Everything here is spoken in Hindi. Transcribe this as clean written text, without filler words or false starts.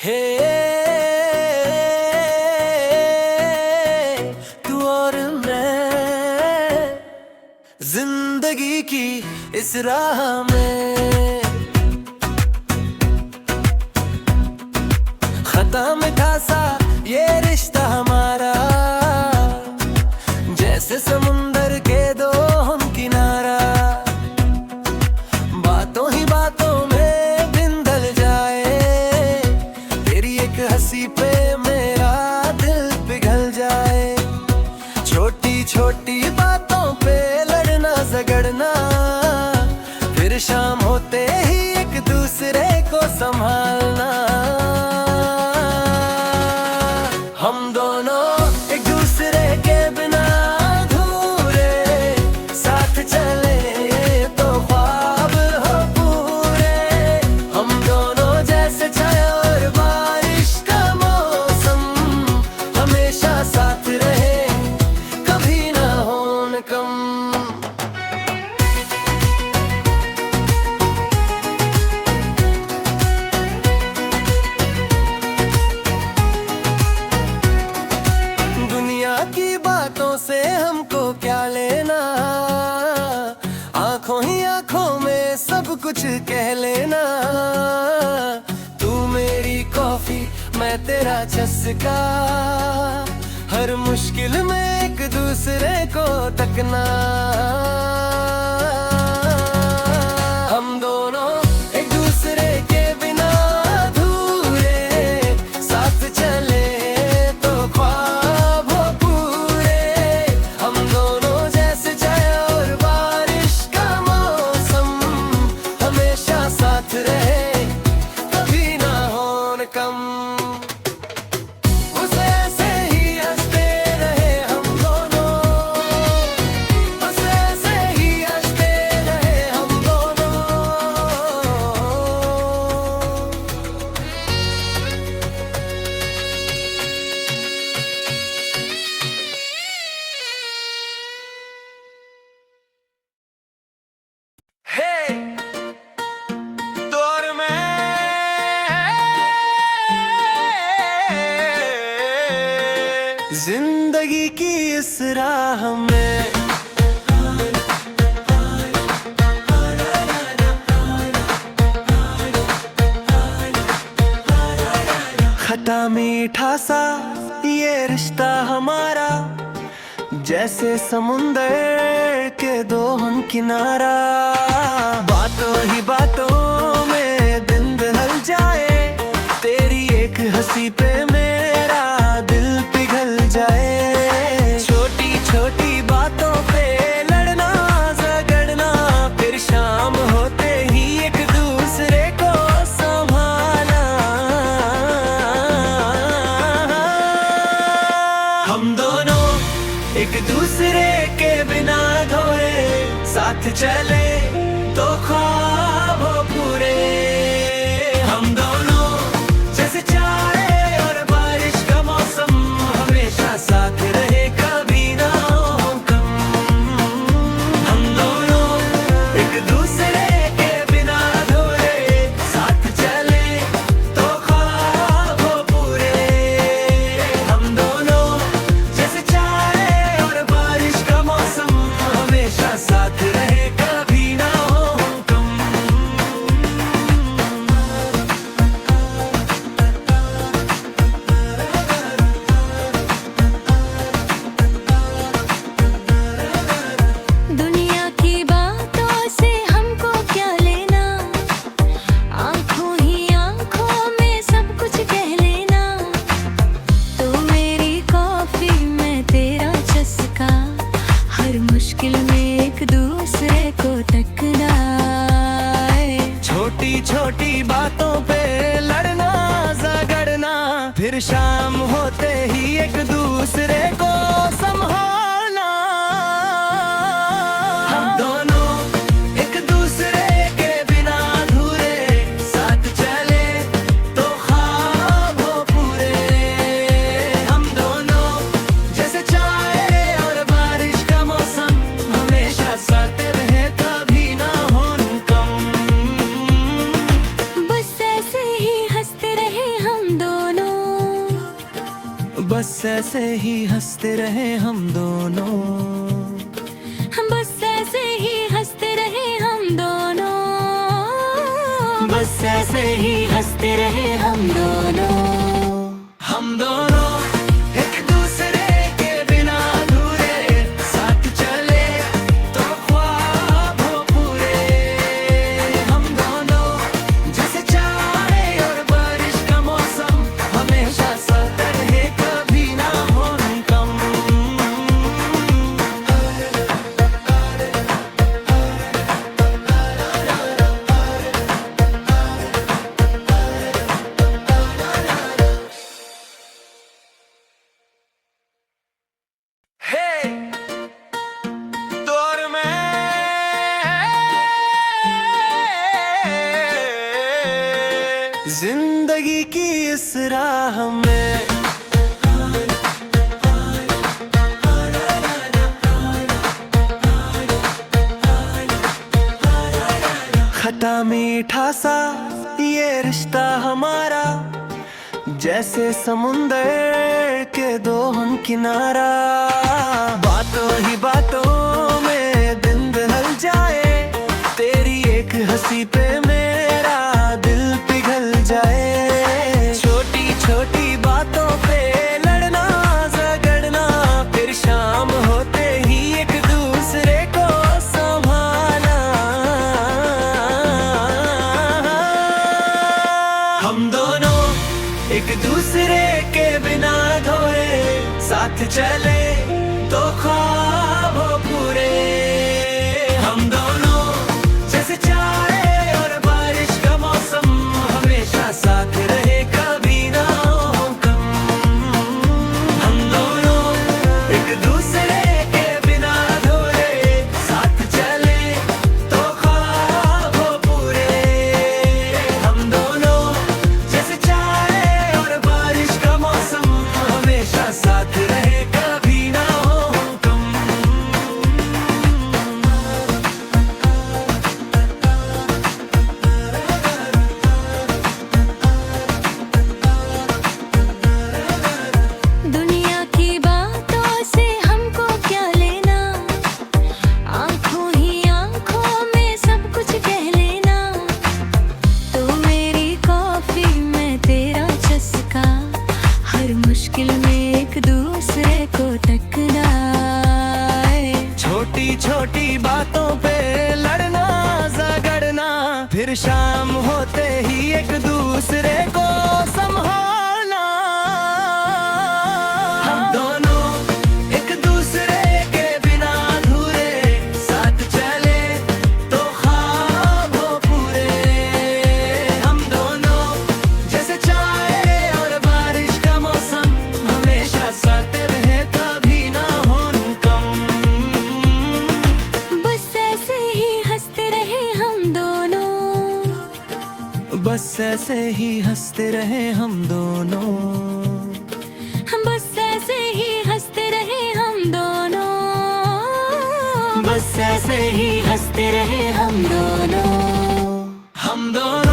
हे तू और मैं जिंदगी की इस राह में खता मिठा सा ये रिश्ता हमारा, जैसे समुंदर के दो हम किनारा। बातों ही बातों में दिन ढल जाए, तेरी एक हंसी पे मेरा दिल पिघल जाए। छोटी छोटी बातों पे लड़ना झगड़ना, फिर शाम होते ही एक दूसरे को संभालना। हम दोनों एक दूसरे के बिना अधूरे, साथ चले तो ख्वाब हो पूरे। हम दोनों जैसे छाया और बारिश का मौसम, हमेशा साथ रहे कभी ना हो न कम। की बातों से हमको क्या लेना, आंखों ही आंखों में सब कुछ कह लेना। तू मेरी कॉफी मैं तेरा चस्का, हर मुश्किल में एक दूसरे को तकना। हम दोनों एक दूसरे के बिना अधूरे, साथ चले तो ख्वाब हो पूरे। हम दोनों जैसे छाया और बारिश का मौसम, हमेशा साथ रहे कभी ना हो न कम। बस ऐसे ही हंसते रहे हम दोनों, बस ऐसे ही हंसते रहे हम दोनों। हे तू और मैं जिंदगी की इस राह में, खटा मीठा सा ये रिश्ता हमारा, जैसे समुंदर के दो हम किनारा। बातों ही बातों में दिन ढल जाए, तेरी एक हंसी पे मेरा दिल पिघल जाए। छोटी छोटी बातों पे लड़ना झगड़ना, फिर शाम होते ही एक दूसरे को संभालना। हम दोनों एक दूसरे के बिना अधूरे, साथ चले तो ख्वाब हो पूरे। हम दोनों जैसे चाय और बारिश का मौसम, हमेशा साथ रहे कभी ना हो कम। हम दोनों एक दूसरे के बिना अधूरे, साथ चले तो ख्वाब हो पूरे। हम दोनों जैसे चाय और बारिश का मौसम, हमेशा साथ रहे कभी ना हो कम। दुनिया की बातों से हमको क्या लेना, आंखों ही आंखों में सब कुछ कह लेना। तू मेरी कॉफी मैं तेरा चस्का, हर मुश्किल में एक दूसरे को तकना। छोटी छोटी बातों पे लड़ना झगड़ना, फिर शाम होते ही एक दूसरे को संभालना। हम दोनों एक दूसरे के बिना अधूरे, साथ चले तो ख्वाब हो पूरे। हम दोनों जैसे चाय और बारिश का मौसम, हमेशा साथ रहे कभी ना हो कम। बस ऐसे ही हंसते रहे हम बस ऐसे ही हंसते रहे हम दोनों, बस ऐसे ही हंसते रहे हम दोनों, बस ऐसे ही हंसते रहे हम दोनों। हम दोनों एक दूसरे के बिना अधूरे, साथ चले तो ख्वाब हो पूरे। हम दोनों जैसे चाहे और बारिश का मौसम, हमेशा साथ रहे कभी ना हो कम। हे तो और मैं जिंदगी की इस राह में खटा मीठा सा ये रिश्ता हमारा, जैसे समुंदर के दो हम किनारा। बातों ही बातों में दिन बदल जाए, तेरी एक हंसी पे मेरा दिल पिघल जाए। छोटी छोटी बातों पे लड़ना झगड़ना, फिर शाम होते ही एक दूसरे को संभालना। हम दोनों एक दूसरे के बिना धोए, साथ चले तो ख्वाब हो पूरे। हम दोनों जैसे चाहे और बारिश का मौसम, हमेशा साथ रहे कभी ना हो कम। हम दोनों एक दूसरे के बिना धोए, साथ चले तो ख्वाब हो पूरे। हम दोनों जैसे चाहे और बारिश का मौसम, हमेशा साथ रहे कभी ना हो कम। दुनिया की बातों से हमको क्या लेना, आंखों ही आंखों में सब कुछ कह लेना। तू मेरी कॉफी मैं तेरा चस्का, हर मुश्किल में एक दूसरे को टकराए। छोटी छोटी बातों पे लड़ना झगड़ना, फिर शाम होते ही एक दूसरे को संभालना। हम दोनों एक दूसरे के बिना अधूरे, साथ चले तो ख्वाब हो पूरे। हम दोनों जैसे चाहे और बारिश का मौसम, हमेशा साथ रहे कभी ना हो कम। बस ऐसे ही हंसते रहे हम दोनों, बस ऐसे ही हंसते रहे हम दोनों, बस ऐसे ही हंसते रहे हम दोनों, बस ऐसे ही हंसते रहे हम दोनों। हम दोनों